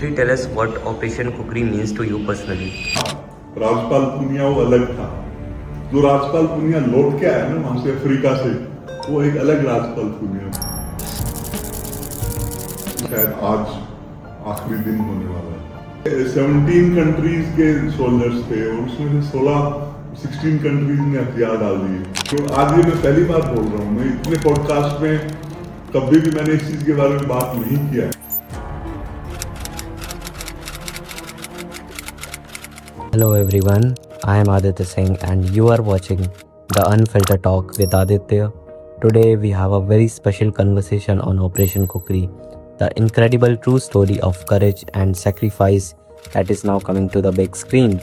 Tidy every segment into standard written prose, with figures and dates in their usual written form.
Please tell us what Operation Kukri means to you personally. Rajpal Punia वो अलग था। जो राजपाल पुनिया लौट के आया ना वहां से अफ्रीका से, वो एक अलग राजपाल पुनिया था। शायद आज आखिरी दिन होने वाला है। 17 कंट्रीज के सोल्जर्स थे और उसमें से 16 कंट्रीज ने हथियार डाल दिए। तो आज ये मैं पहली बार बोल रहा हूँ, मैं इतने पॉडकास्ट में कभी भी मैंने इस चीज के बारे में बात नहीं किया है। Hello everyone, I am Aditya Singh and you are watching the Unfiltered Talk with Aditya. Today we have a very special conversation on Operation Kukri, the incredible true story of courage and sacrifice that is now coming to the big screen.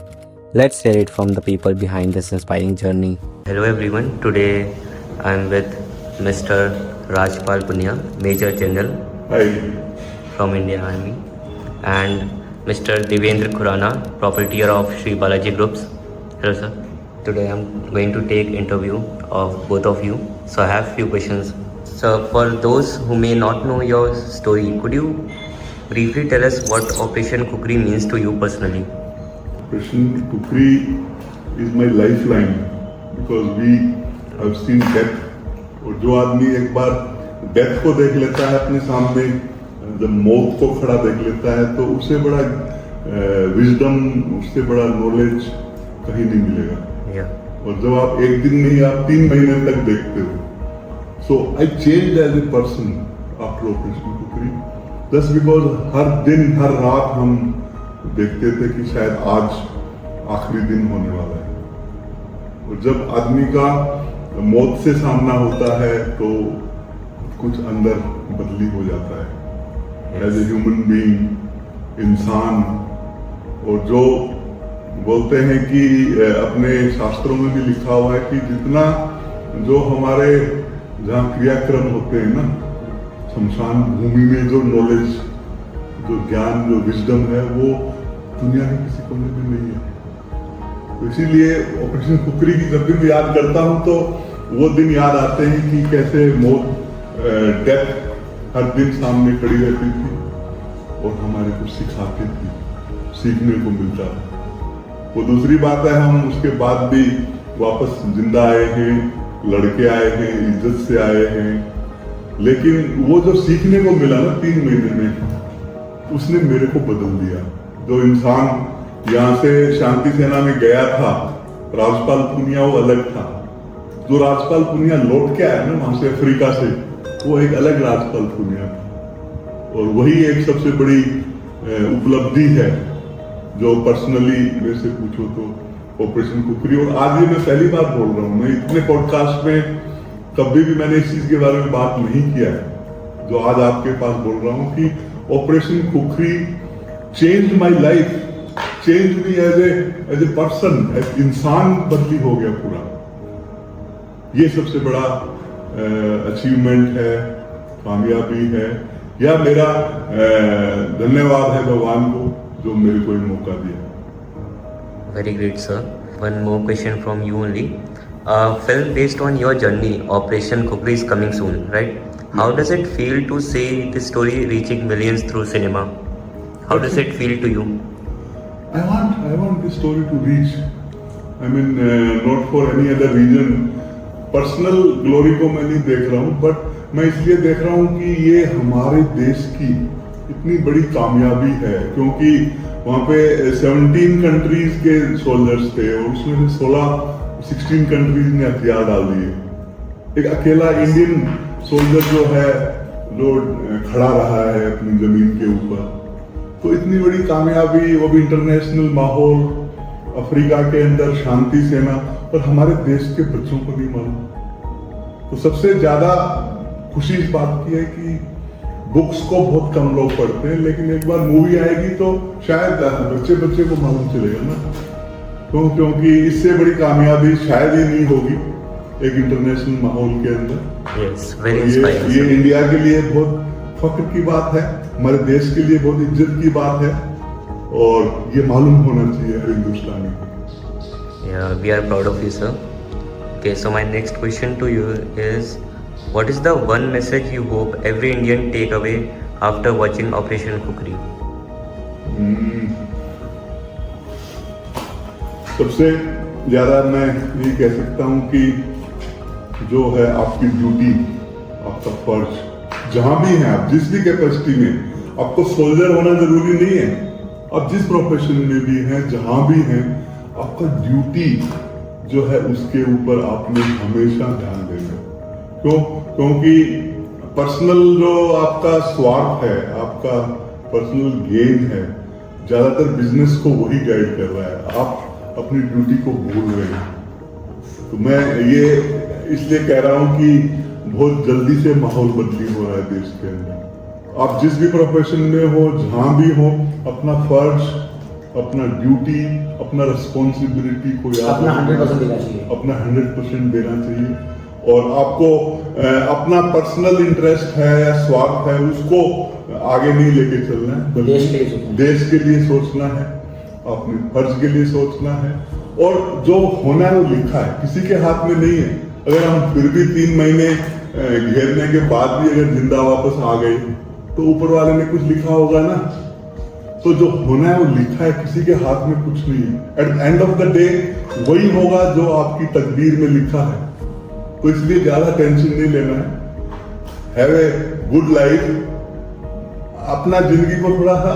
Let's hear it from the people behind this inspiring journey. Hello everyone, today I am with Mr. Rajpal Punia, Major General Hi. from Indian Army, and Mr. Devendra Khurana, proprietor of Sri Balaji Groups. Hello sir. Today I'm going to take interview of both of you. So I have few questions. So for those who may not know your story, could you briefly tell us what Operation Kukri means to you personally? Operation Kukri is my lifeline because we have seen death. और जो आदमी एक बार death को देख लेता है अपने सामने, जब मौत को खड़ा देख लेता है, तो उससे बड़ा विजडम, उससे बड़ा नॉलेज कहीं नहीं मिलेगा। और जब आप एक दिन नहीं, आप 3 महीने तक देखते हो। So I change as a person after operation Kukri, just because हर दिन हर रात हम देखते थे कि शायद आज आखिरी दिन होने वाला है। और जब आदमी का मौत से सामना होता है तो कुछ अंदर बदली हो जाता है एज ए ह्यूमन बीइंग, इंसान। और जो बोलते हैं कि अपने शास्त्रों में भी लिखा हुआ है कि जितना जो हमारे जहाँ क्रियाक्रम होते हैं ना, शमशान भूमि में जो नॉलेज, जो ज्ञान, जो विजडम है, वो दुनिया के किसी कोने में नहीं है। तो इसीलिए ऑपरेशन कुकरी की जब भी मैं याद करता हूँ तो वो दिन याद आते हैं कि कैसे मौत, डेथ हर दिन सामने खड़ी रहती थी और हमारे को सिखाती थी, सीखने को मिलता था। वो दूसरी बात है, हम उसके बाद भी वापस जिंदा आए हैं, लड़के आए हैं, इज्जत से आए हैं। लेकिन वो जो सीखने को मिला ना 3 महीने में, उसने मेरे को बदल दिया। जो इंसान यहाँ से शांति सेना में गया था, राजपाल पुनिया वो अलग था। जो राजपाल पुनिया लौट के आया ना वहां से अफ्रीका से, वो एक अलग राजपाल पुनिया था। और वही एक सबसे बड़ी उपलब्धि है जो पर्सनली मेरे से पूछो तो ऑपरेशन कुकरी। और आज ये मैं पहली बार बोल रहा हूँ, मैं इतने पॉडकास्ट में कभी भी मैंने इस चीज के बारे में बात नहीं किया है जो आज आपके पास बोल रहा हूँ कि operation cookery change my life, change me as a person, as इंसान बदली हो गया पूरा। ये सबसे बड़ा अचीवमेंट है, कामयाबी है, या मेरा धन्यवाद है भगवान को जो मेरे को ये मौका दिया। Very great sir. One more question from you only. A film based on your journey, Operation Kukri, is coming soon, right? How does it feel to see this story reaching millions through cinema? How does it feel to you? I want this story to reach. I mean, not for any other reason. Personal glory को मैं नहीं देख रहा हूँ, but मैं इसलिए देख रहा हूँ कि ये हमारे देश की इतनी बड़ी कामयाबी है, क्योंकि वहाँ पे 17 कंट्रीज के सोल्जर्स थे और उसमें से 16 कंट्रीज ने हथियार डाल दिए। एक अकेला इंडियन सोल्जर जो है, जो खड़ा रहा है अपनी जमीन के ऊपर, तो इतनी बड़ी कामयाबी, वो भी इंटरनेशनल माहौल, अफ्रीका के अंदर शांति सेना, और हमारे देश के बच्चों को नहीं मालूम। तो सबसे ज्यादा खुशी इस बात की है कि बुक्स को बहुत कम लोग पढ़ते हैं, लेकिन एक बार मूवी आएगी तो शायद बच्चे को मालूम चलेगा ना। क्योंकि इससे बड़ी कामयाबी शायद ही नहीं होगी एक इंटरनेशनल माहौल के अंदर। Yes, very inspiring. ये इंडिया के लिए बहुत फख्र की बात है, हमारे देश के लिए बहुत इज्जत की बात है, और ये मालूम होना चाहिए हर हिंदुस्तानी को। Yeah, we are proud of you, sir. Okay, so my next question to you is, what is the one message you hope every Indian take away after watching Operation Kukri? सबसे ज़्यादा मैं ये कह सकता हूँ कि जो है आपकी ड्यूटी, आपका फर्ज, जहाँ भी हैं आप, जिस भी कैपेसिटी में, आपको सोल्जर होना जरूरी नहीं है। आप जिस प्रोफेशन में भी हैं, जहाँ भी हैं, आपका ड्यूटी जो है उसके ऊपर आपने हमेशा ध्यान देना। क्यों? क्योंकि पर्सनल जो आपका स्वार्थ है, आपका पर्सनल गेन है, ज़्यादातर बिजनेस को वही गाइड कर रहा है। आप अपनी ड्यूटी को भूल रहे हैं। तो मैं ये इसलिए कह रहा हूँ कि बहुत जल्दी से माहौल बदली हो रहा है देश के अंदर। आप जिस भी प्रोफेशन में हो, जहाँ भी हो, अपना फर्ज, अपना ड्यूटी, अपना रिस्पॉन्सिबिलिटी को याद अपना रखना, 100% देना चाहिए। अपना 100% देना चाहिए। और आपको अपना पर्सनल इंटरेस्ट है या स्वार्थ है, उसको आगे नहीं लेके चलना है, बल्कि देश के लिए सोचना है, अपने फर्ज के लिए सोचना है। और जो होना है वो लिखा है, किसी के हाथ में नहीं है। अगर हम फिर भी 3 महीने घेरने के बाद भी अगर जिंदा वापस आ गए तो ऊपर वाले ने कुछ लिखा होगा ना। तो जो होना है वो लिखा है, किसी के हाथ में कुछ नहीं है। At the end of the day वही होगा जो आपकी तकदीर में लिखा है। तो इसलिए ज्यादा टेंशन नहीं लेना है। हैव ए गुड लाइफ, अपना जिंदगी को थोड़ा सा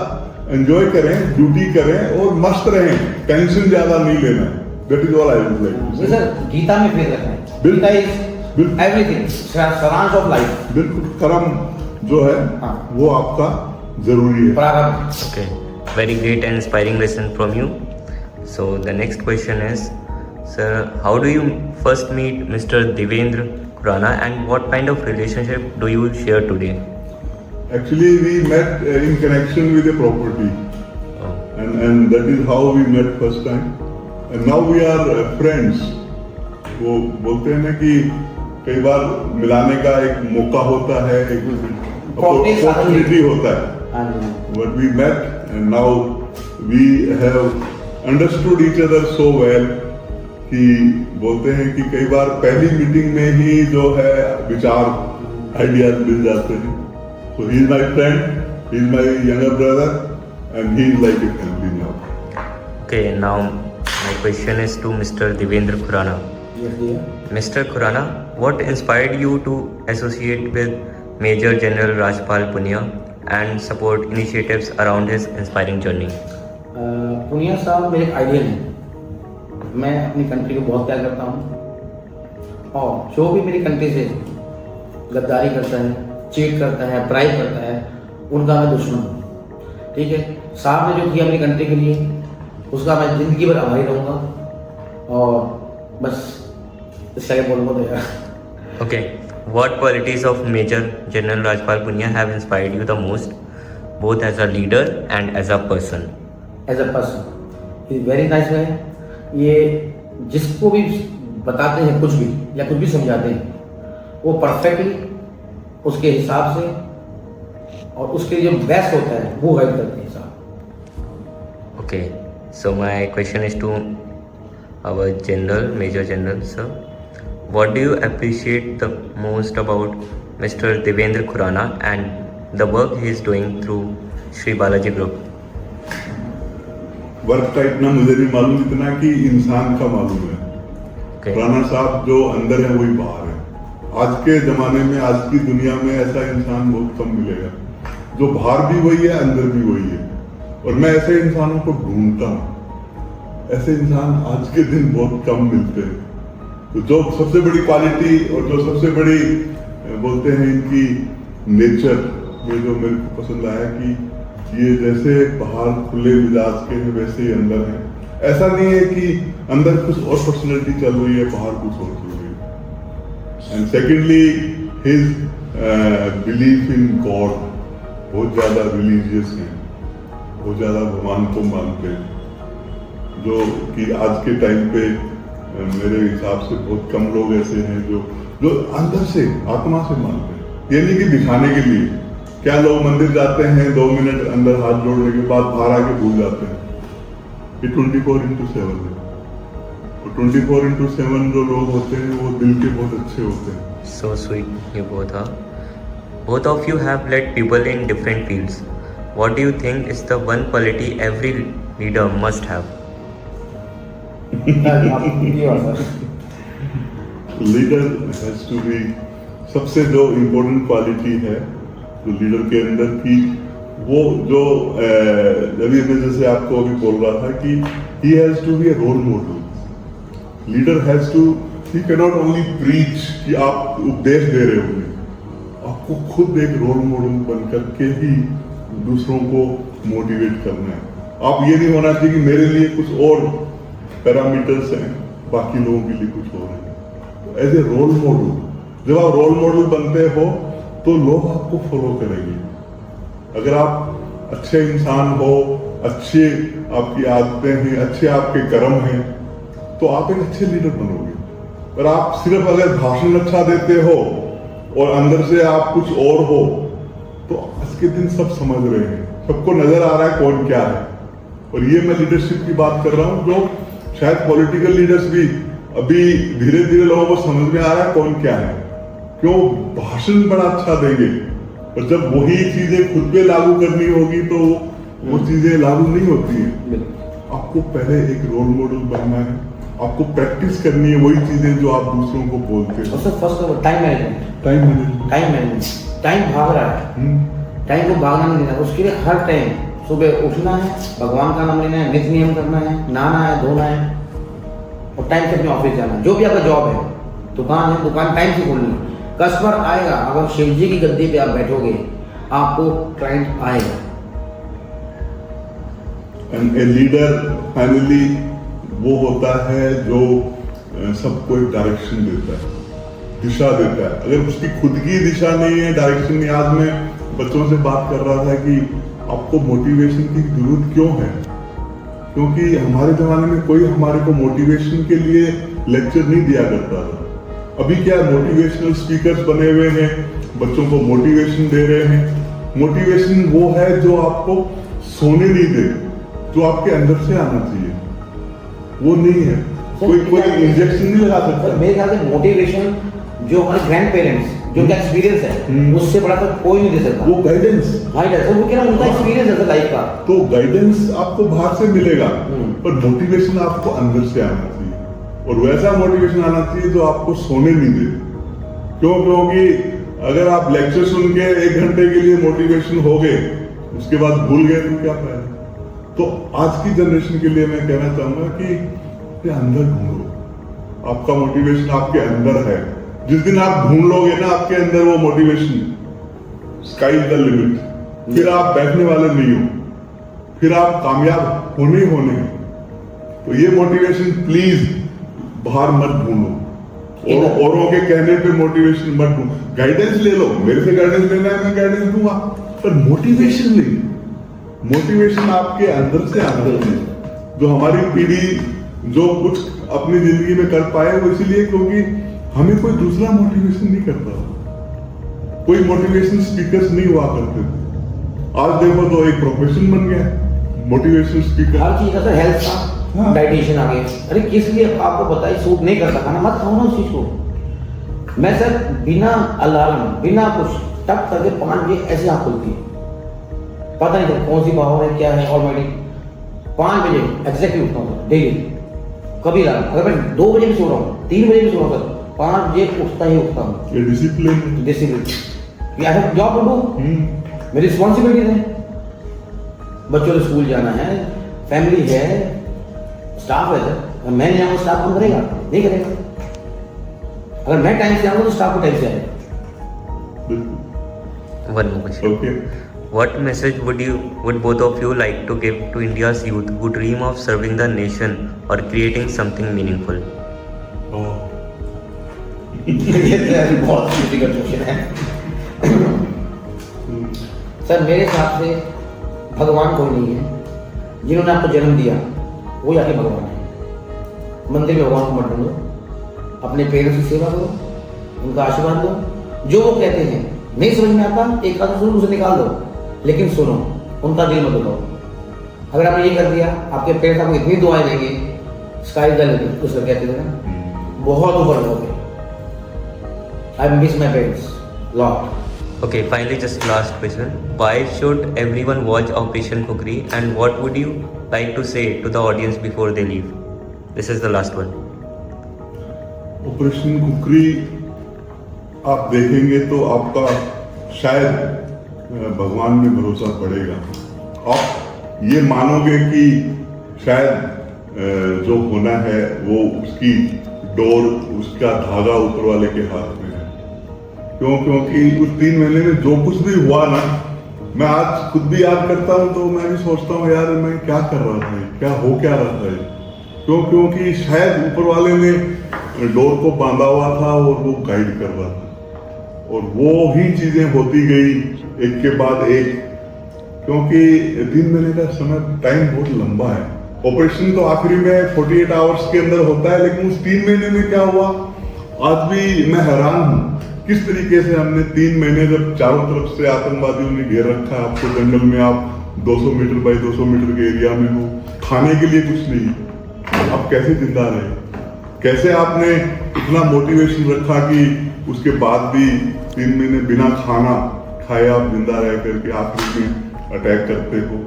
एंजॉय करें, ड्यूटी करें और मस्त रहें, टेंशन ज्यादा नहीं लेना है। That is all I would like to say. Sir, Gita में फिर रखना है। बिल्कुल। गीता इज एवरीथिंग, सारांश ऑफ लाइफ। बिल्कुल, कर्म जो है वो आपका जरूरी है। प्रारंभ। Okay, very great and inspiring lesson from you. So the next question is, sir, how do you first meet Mr. Devendra Khurana and what kind of relationship do you share today? Actually, we met in connection with a property, Oh, and that is how we met first time. And now we are friends. वो बोलते हैं ना कि कई बार मिलाने का एक मौका होता है, एक अपॉर्चुनिटी होता है। हाँ जी। But we met and now we have understood each other so well कि बोलते हैं कि कई बार पहली मीटिंग में ही जो है विचार, आइडियाज मिल जाते हैं। So he is my friend, he is my younger brother and he is like a family now. okay, now my question is to Mr. Devendra Khurana. Yes, dear. Mr. Khurana, what inspired you to associate with Major General Rajpal Punia and support initiatives around his inspiring journey? Punia साहब मेरे एक ideal हैं। मैं अपनी country को बहुत प्यार करता हूँ और जो भी मेरी कंट्री से गद्दारी करता है, चीट करता है, ब्राइब करता है, उनका मैं दुश्मन हूँ। ठीक है, साहब ने जो किया मेरी कंट्री के लिए उसका मैं ज़िंदगी भर आभारी रहूँगा। और बस इससे आगे बोलूँगा तो यार। Okay, what qualities of Major General Rajpal Punia have inspired you the most, both as a leader and as a person? As a person is very nice guy. ये जिसको भी बताते हैं कुछ भी या कुछ भी समझाते हैं वो परफेक्टली उसके हिसाब से और उसके जो बेस्ट होता है वो गाइड करते हैं साहब। Okay, so my question is to our General, Major General, sir. What do you appreciate the most about Mr. Devendra Khurana and the work he is doing through Shri Balaji Group? Work का इतना मुझे नहीं मालूम जितना कि इंसान का मालूम है। Okay. राणा साहब जो अंदर है वही बाहर है। आज के जमाने में, आज की दुनिया में ऐसा इंसान बहुत कम मिलेगा। जो बाहर भी वही है, अंदर भी वही है। और मैं ऐसे इंसानों को ढूंढता हूँ। ऐसे इंसान आज के दिन बहुत कम मिलते हैं। तो जो सबसे बड़ी क्वालिटी और जो सबसे बड़ी बोलते हैं इनकी नेचर में जो मेरे को पसंद आया कि ये जैसे बाहर खुले मिजाज के हैं वैसे ही अंदर है। ऐसा नहीं है कि अंदर कुछ और पर्सनैलिटी चल रही है, बाहर कुछ और चल रही है। And secondly his belief in God, बहुत ज़्यादा रिलीजियस हैं, बहुत ज़्यादा भगवान को मानते हैं, जो कि आज के टाइम पे मेरे हिसाब से बहुत कम लोग ऐसे हैं जो अंदर से, आत्मा से मानते हैं। ये नहीं कि दिखाने के लिए। क्या लोग मंदिर जाते हैं, 2 मिनट अंदर हाथ जोड़ने के बाद बाहर आके भूल जाते हैं। ये 24/7 है। और 24/7 जो लोग होते हैं वो दिल के बहुत अच्छे होते हैं। So sweet, you both are. Both of you have led people in different fields. what do you think is the one quality every leader must have? Leader has to be, सबसे जो इम्पोर्टेंट क्वालिटी है जो leader के अंदर की, वो जो अभी मैं जैसे आपको अभी बोल रहा था कि he has to be a role model. Leader has to, he can not only preach कि आप उपदेश दे रहे होंगे, आपको खुद एक रोल मॉडल बन करके ही दूसरों को मोटिवेट करना है। आप ये नहीं होना चाहिए कि मेरे लिए कुछ और पैरामीटर्स हैं, बाकी लोगों के लिए कुछ और है। एज ए रोल मॉडल, जब आप रोल मॉडल बनते हो तो लोग आपको फॉलो करेंगे। अगर आप अच्छे इंसान हो, अच्छे आपकी आदतें हैं, अच्छे आपके कर्म हैं, तो आप एक अच्छे लीडर बनोगे। पर आप सिर्फ अगर भाषण अच्छा देते हो और अंदर से आप कुछ और हो, तो आज के दिन सब समझ रहे हैं, सबको नजर आ रहा है कौन क्या है। और ये मैं लीडरशिप की बात कर रहा हूँ, जो शायद पॉलिटिकल लीडर्स भी अभी धीरे धीरे लोगों को समझ में आ रहा है कौन क्या है। क्यों? भाषण बड़ा अच्छा देंगे, और जब वही चीजें खुद पे लागू करनी होगी तो वो चीजें लागू नहीं होती है। आपको पहले एक रोल मॉडल बनना है, आपको प्रैक्टिस करनी है वही चीजें जो आप दूसरों को बोलते हो। फर्स्ट टाइम मैनेजमेंट, टाइम भाग रहा है, टाइम को भागना नहीं देना। उसके लिए हर टाइम सुबह उठना है, भगवान का नाम लेना है, नित्य नियम करना है, नहाना है, धोना है, और टाइम से अपने ऑफिस जाना है। जो भी आपका जॉब है, दुकान है, दुकान टाइम से खोलनी है। कस्टमर आएगा, अगर शिव जी की गद्दी पे आप बैठोगे, आपको क्लाइंट आएगा। एंड ए लीडर फाइनली वो होता है जो सबको एक डायरेक्शन देता है, दिशा देता है। अगर उसकी खुद की दिशा नहीं है, डायरेक्शन नहीं। आज मैं बच्चों से बात कर रहा था कि आपको मोटिवेशन की जरूरत क्यों है, क्योंकि हमारे जमाने में कोई हमारे को मोटिवेशन के लिए लेक्चर नहीं दिया करता था। अभी क्या मोटिवेशनल स्पीकर्स बने हुए हैं, बच्चों को मोटिवेशन दे रहे हैं। मोटिवेशन वो है जो आपको सोने नहीं दे, जो आपके अंदर से आना चाहिए, वो नहीं है। कोई इंजेक्शन नहीं लगा सकता। मेरे ख्याल से मोटिवेशन जो हमारे ग्रैंड पेरेंट्स जो क्या एक्सपीरियंस है, उससे बड़ा तो कोई नहीं दे सकता। वो गाइडेंस, वो क्या उनका एक्सपीरियंस है लाइफ का। तो गाइडेंस आपको बाहर से मिलेगा, पर मोटिवेशन आपको अंदर से आना चाहिए, और वैसा मोटिवेशन आना चाहिए जो आपको सोने नहीं दे। क्यों? क्योंकि अगर आप लेक्चर सुन के 1 घंटे के लिए मोटिवेशन हो गए, उसके बाद भूल गए तो क्या फायदा। तो आज की जनरेशन के लिए मैं कहना चाहूंगा कि ये अंदर ढूंढो, आपका मोटिवेशन आपके अंदर है। जिस दिन आप ढूंढ लोगे ना आपके अंदर वो motivation, sky is the limit. फिर आप बैठने वाले नहीं हो, फिर आप कामयाब होने ही होने हैं। तो ये मोटिवेशन प्लीज बाहर मत ढूंढो, और औरों के कहने पे मोटिवेशन मत ढूंढो। गाइडेंस ले लो, मेरे से गाइडेंस लेना है, मैं गाइडेंस दूंगा, पर मोटिवेशन नहीं। मोटिवेशन आपके अंदर से आना चाहिए। जो हमारी पीढ़ी जो कुछ अपनी जिंदगी में कर पाए, वो इसीलिए क्योंकि हमें कोई दूसरा मोटिवेशन नहीं करता, कोई मोटिवेशन स्पीकर्स नहीं हुआ करते थे। आज देखो तो एक प्रोफेशन बन गया मोटिवेशन स्पीकर। हर चीज का हेल्थ का डाइटिशियन आ गए। अरे किस लिए आपको पता है सूट नहीं करता खाना, मत खाओ ना उस चीज को। मैं सर बिना अलार्म, बिना कुछ टक करके 5 बजे ऐसे आँख खुलती है, पता नहीं था कौन सी पावर है, क्या है। ऑलरेडी 5 बजे एग्जैक्टली उठता हूँ डेली। कभी अलार्म, अगर मैं 2 बजे भी सो रहा हूँ, 3 बजे भी सो रहा हूँ, सर 5 बजे उठता ही उठता हूँ। ये discipline, discipline. I have job to do, मेरी रिस्पॉन्सिबिलिटीज है। बच्चों को स्कूल जाना है, फैमिली है, स्टाफ है। सर मैं नहीं जाऊँगा, स्टाफ काम करेगा? नहीं करेगा। अगर मैं टाइम से आऊँगा तो स्टाफ को टाइम से आएगा। One more question. Okay. What message would both of you like to give to India's youth who dream of serving the nation or creating something meaningful? Oh. ये बहुत डिफिकल्ट क्वेश्चन है। Sir मेरे हिसाब से भगवान कोई नहीं है। जिन्होंने आपको जन्म दिया वो आके भगवान है। मंदिर में भगवान को मत ढूंढो, अपने पेरेंट्स की सेवा करो, उनका आशीर्वाद लो। जो वो कहते हैं नहीं समझ में आता, एक आधा सुनो उसे निकाल दो, लेकिन सुनो, उनका दिल मत दुखाओ। अगर आपने ये कर दिया, आपके पेरेंट्स आपको इतनी दुआएं देंगे, स्काई द लिमिट उसको कहते थे ना, बहुत ऊपर जाओगे। I miss my parents lot. Okay, finally, just last question. Why should everyone watch Operation Kukri, and what would you like to say to the audience before they leave? This is the last one. Operation Kukri आप देखेंगे तो आपका शायद भगवान में भरोसा पड़ेगा। आप ये मानोगे कि शायद जो होना है वो उसकी डोर, उसका धागा ऊपर वाले के हाथ में है। क्योंकि उस 3 महीने में जो कुछ भी हुआ ना, मैं आज खुद भी याद करता हूँ तो मैं भी सोचता हूँ यार मैं क्या कर रहा था, क्या हो क्या रहा था। क्योंकि शायद ऊपर वाले ने डोर को बांधा हुआ था और वो गाइड कर रहा था, और वो ही चीजें होती गई एक के बाद एक। क्योंकि 3 महीने का समय टाइम बहुत लंबा है। ऑपरेशन तो आखिरी में 48 आवर्स के अंदर होता है, लेकिन उस 3 महीने में क्या हुआ आज भी मैं हैरान हूँ। किस तरीके से हमने 3 महीने जब चारों तरफ से आतंकवादियों ने घेर रखा है आपको, जंगल में आप 200 मीटर बाई 200 मीटर के एरिया में हो, खाने के लिए कुछ नहीं, आप कैसे जिंदा रहे? कैसे आपने इतना मोटिवेशन रखा कि उसके बाद भी 3 महीने बिना खाना खाए आप जिंदा रह करके आखिरी में अटैक करते हो,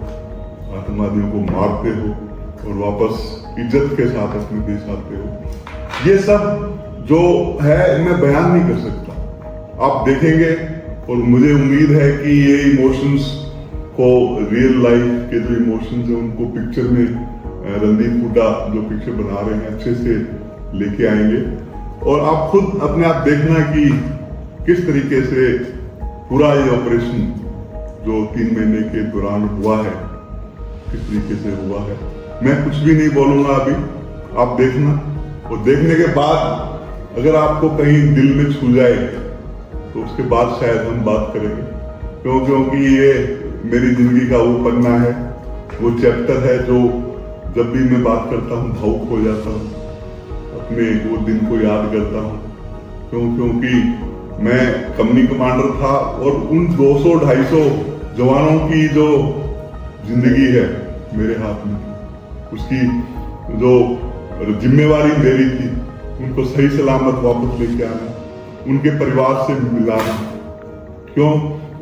आतंकवादियों को मारते हो और वापस इज्जत के साथ अपने देश आते हो। ये सब जो है मैं बयान नहीं कर सकता, आप देखेंगे। और मुझे उम्मीद है कि ये इमोशंस को, रियल लाइफ के जो इमोशंस है उनको पिक्चर में रणदीप हुड्डा जो पिक्चर बना रहे हैं अच्छे से लेके आएंगे। और आप खुद अपने आप देखना कि किस तरीके से पूरा ये ऑपरेशन जो 3 महीने के दौरान हुआ है, किस तरीके से हुआ है। मैं कुछ भी नहीं बोलूंगा अभी, आप देखना, और देखने के बाद अगर आपको कहीं दिल में छू जाए तो उसके बाद शायद हम बात करेंगे। क्योंकि ये मेरी जिंदगी का वो पन्ना है, वो चैप्टर है जो जब भी मैं बात करता हूँ भावुक हो जाता हूँ, अपने वो दिन को याद करता हूँ। क्योंकि मैं कंपनी कमांडर था और उन 200-250 जवानों की जो जिंदगी है मेरे हाथ में, उसकी जो जिम्मेवारी मेरी थी, उनको सही सलामत वापस लेके आना, उनके परिवार से मिलाना। क्यों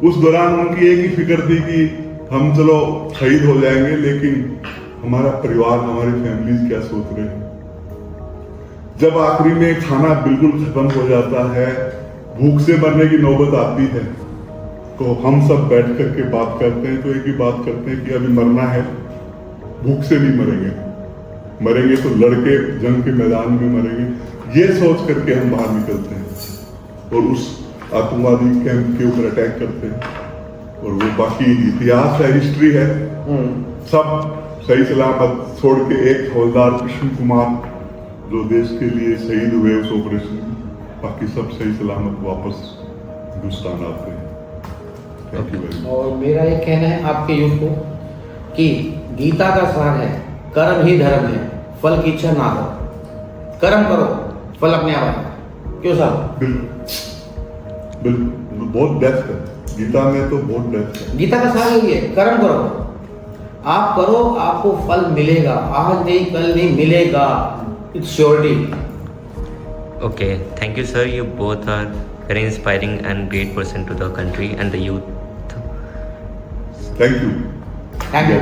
उस दौरान उनकी एक ही फिक्र थी कि हम चलो शहीद हो जाएंगे, लेकिन हमारा परिवार, हमारी फैमिलीज क्या सोच रहे हैं। जब आखिरी में खाना बिल्कुल खत्म हो जाता है, भूख से मरने की नौबत आती है, तो हम सब बैठ करके बात करते हैं, तो एक ही बात करते हैं कि अभी मरना है, भूख से नहीं मरेंगे, मरेंगे तो लड़के जंग के मैदान में मरेंगे। ये सोच करके हम बाहर निकलते हैं और उस आतंकवादी कैंप के ऊपर अटैक करते हैं। और वो बाकी इतिहास है, हिस्ट्री है, सब सही सलामत छोड़ के एक हवलदार कृष्ण कुमार जो देश के लिए शहीद हुए उस ऑपरेशन में, बाकी सब सही सलामत वापस हिंदुस्तान आते हैं। Thank you very much. और मेरा ये कहना है आपके यूथ को कि गीता का सार है, कर्म ही धर्म है, फल की इच्छा ना करो। कर्म करो, फल अपने आप आएगा। क्यों साहब? बिल्कुल बहुत डेप्थ है गीता में, तो बहुत डेप्थ है। गीता का सार यही है, कर्म करो, आप करो, आपको फल मिलेगा। आज नहीं कल नहीं मिलेगा, it's surety. Okay, thank you, sir. You both are very inspiring and great person to the country and the youth. Thank you. Thank you.